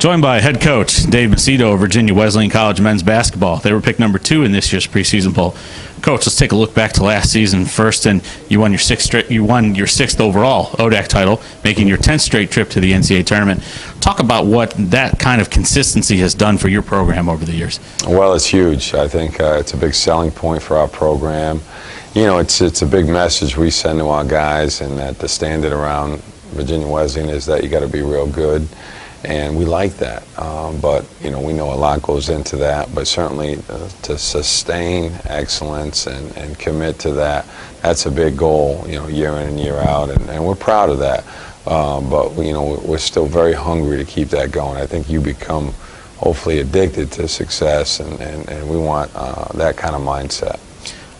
Joined by head coach Dave Macedo of Virginia Wesleyan College men's basketball. They were picked number 2 in this year's preseason poll. Coach, let's take a look back to last season first, and you won your sixth overall ODAC title, making your 10th straight trip to the NCAA tournament. Talk about what that kind of consistency has done for your program over the years. Well, it's huge. I think it's a big selling point for our program. You know, it's a big message we send to our guys, and that the standard around Virginia Wesleyan is that you got to be real good. And we like that, but you know, we know a lot goes into that, but certainly to sustain excellence and commit to that, that's a big goal, you know, year in and year out, and we're proud of that. But you know, we're still very hungry to keep that going. I think you become hopefully addicted to success, and we want that kind of mindset.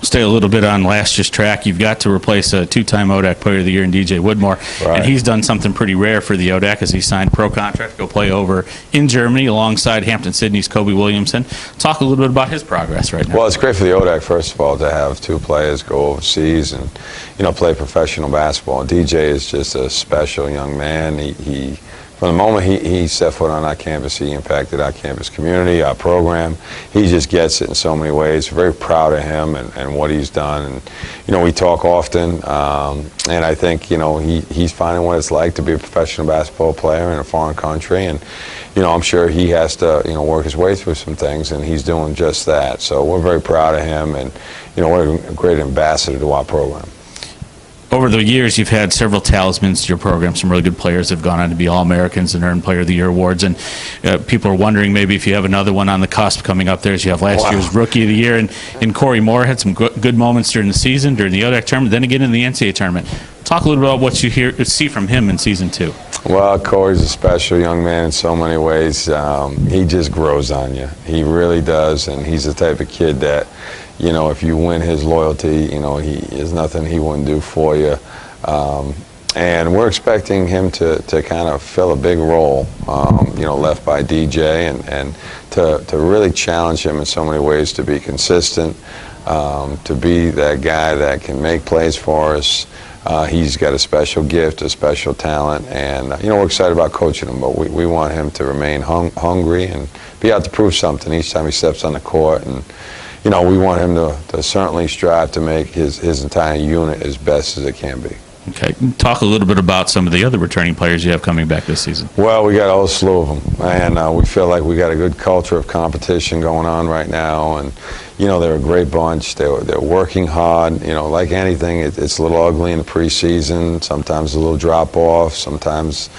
Stay a little bit on last year's track. You've got to replace a 2-time ODAC Player of the Year in DJ Woodmore, right. And he's done something pretty rare for the ODAC as he signed a pro contract to go play over in Germany alongside Hampton-Sydney's Kobe Williamson. Talk a little bit about his progress right now. Well, it's great for the ODAC, first of all, to have 2 players go overseas and, you know, play professional basketball. DJ is just a special young man. He from the moment he set foot on our campus, he impacted our campus community, our program. He just gets it in so many ways. We're very proud of him and what he's done. And, you know, we talk often, and I think, you know, he's finding what it's like to be a professional basketball player in a foreign country. And, you know, I'm sure he has to, you know, work his way through some things, and he's doing just that. So we're very proud of him, and, you know, what a great ambassador to our program. Over the years, you've had several talismans to your program. Some really good players have gone on to be All-Americans and earned Player of the Year awards. And people are wondering maybe if you have another one on the cusp coming up there, as you have last year's Rookie of the Year. And Corey Moore had some good moments during the season, during the ODAC tournament, then again in the NCAA tournament. Talk a little bit about what you see from him in Season 2. Well, Corey's a special young man in so many ways. He just grows on you. He really does, and he's the type of kid that, you know, if you win his loyalty, you know, there's nothing he wouldn't do for you. And we're expecting him to kind of fill a big role, you know, left by DJ, and to really challenge him in so many ways, to be consistent, to be that guy that can make plays for us. He's got a special gift, a special talent, and you know, we're excited about coaching him, but we want him to remain hungry and be out to prove something each time he steps on the court. And you know, we want him to certainly strive to make his entire unit as best as it can be. Okay. Talk a little bit about some of the other returning players you have coming back this season. Well, we got a whole slew of them, and we feel like we got a good culture of competition going on right now. And you know, they're a great bunch. They're working hard. You know, like anything, it's a little ugly in the preseason. Sometimes a little drop off. Sometimes,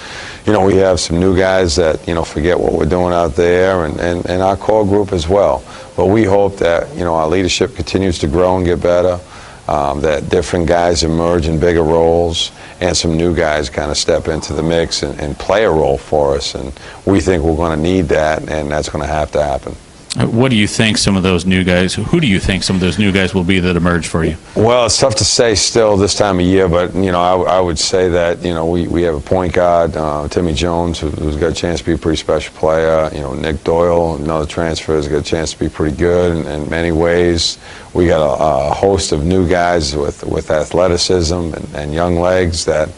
you know, we have some new guys that, you know, forget what we're doing out there, and our core group as well. But we hope that, you know, our leadership continues to grow and get better. That different guys emerge in bigger roles, and some new guys kind of step into the mix and play a role for us. And we think we're going to need that, and that's going to happen. What do you think some of those new guys, who do you think some of those new guys will be that emerge for you? Well, it's tough to say still this time of year, but, you know, I would say that, you know, we have a point guard, Timmy Jones, who's got a chance to be a pretty special player. You know, Nick Doyle, another transfer, has got a chance to be pretty good in many ways. We got a host of new guys with athleticism and young legs that,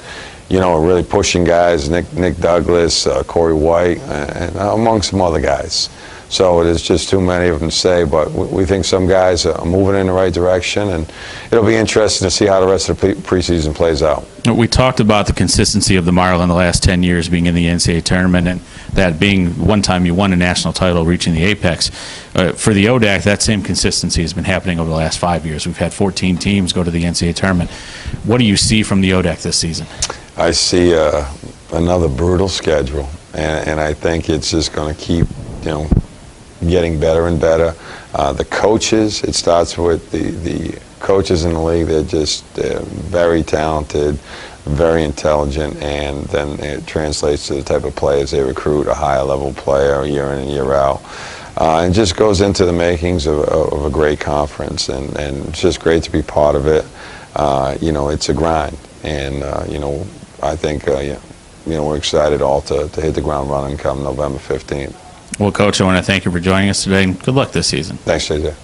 you know, are really pushing guys. Nick Douglas, Corey White, and among some other guys. So there's just too many of them to say, but we think some guys are moving in the right direction, and it'll be interesting to see how the rest of the preseason plays out. We talked about the consistency of the Marlin in the last 10 years being in the NCAA tournament, and that being one time you won a national title, reaching the apex. For the ODAC, that same consistency has been happening over the last 5 years. We've had 14 teams go to the NCAA tournament. What do you see from the ODAC this season? I see another brutal schedule, and I think it's just going to keep, you know, getting better and better. The coaches, it starts with the coaches in the league. They're just very talented, very intelligent, and then it translates to the type of players they recruit, a higher level player year in and year out. And just goes into the makings of a great conference, and it's just great to be part of it. You know, it's a grind, and you know, I think you know, we're excited all to hit the ground running come November 15th. Well, Coach, I want to thank you for joining us today, and good luck this season. Thanks, JJ.